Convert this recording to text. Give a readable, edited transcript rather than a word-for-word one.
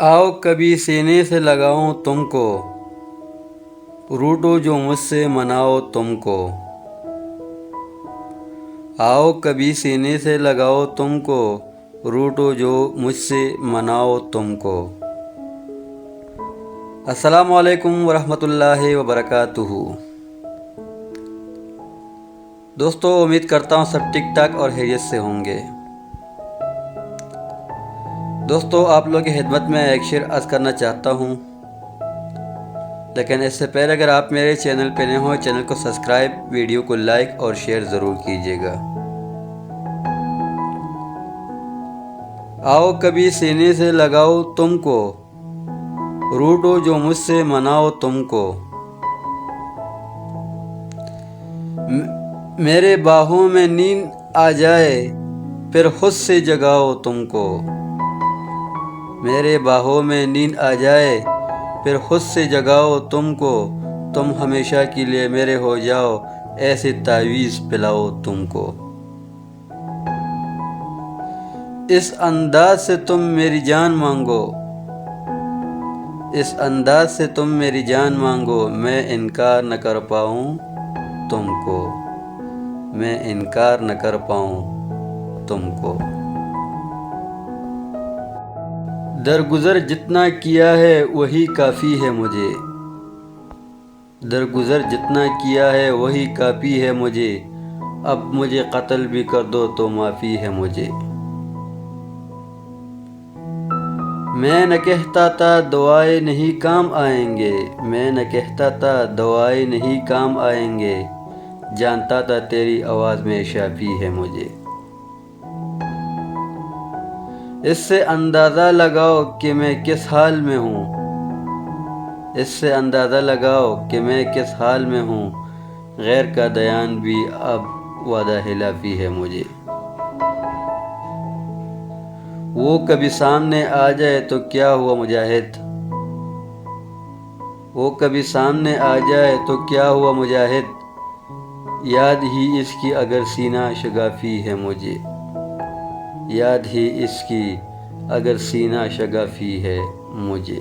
आओ कभी सीने से लगाऊं तुमको, रूठो जो मुझसे मनाओ तुमको। आओ कभी सीने से लगाओ तुमको, रूठो जो मुझसे मनाओ तुमको। अस्सलामु अलैकुम वरहमतुल्लाहि वबरकातुहू। दोस्तों, उम्मीद करता हूँ सब ठीक ठाक और खैरियत से होंगे। दोस्तों, आप लोगों की खिदमत में एक शेर अर्ज़ करना चाहता हूँ, लेकिन इससे पहले अगर आप मेरे चैनल पर नए हो, चैनल को सब्सक्राइब, वीडियो को लाइक और शेयर ज़रूर कीजिएगा। आओ कभी सीने से लगाओ तुमको, रूठो जो मुझसे मनाओ तुमको। मेरे बाहों में नींद आ जाए फिर खुद से जगाओ तुमको। मेरे बाहों में नींद आ जाए फिर खुद से जगाओ तुमको। तुम हमेशा के लिए मेरे हो जाओ, ऐसे तावीज़ पिलाओ तुमको। इस अंदाज से तुम मेरी जान मांगो, इस अंदाज से तुम मेरी जान मांगो। मैं इनकार न कर पाऊँ तुमको, मैं इनकार न कर पाऊँ तुमको। दरगुज़र जितना किया है वही काफ़ी है मुझे, दरगुज़र जितना किया है वही काफ़ी है मुझे। अब मुझे कत्ल भी कर दो तो माफ़ी है मुझे। मैं न कहता था दुआएं नहीं काम आएंगे, मैं न कहता था दुआएं नहीं काम आएंगे। जानता था तेरी आवाज़ में शाफ़ी है मुझे। इससे अंदाज़ा लगाओ कि मैं किस हाल में हूँ, इससे अंदाज़ा लगाओ कि मैं किस हाल में हूँ। गैर का दयान भी अब वादा खिलाफ़ी है मुझे। वो कभी सामने आ जाए तो क्या हुआ मुजाहिद, वो कभी सामने आ जाए तो क्या हुआ मुजाहिद। याद ही इसकी अगर सीना शगाफ़ी है मुझे, याद ही इसकी अगर सीना शगाफ़ी है मुझे।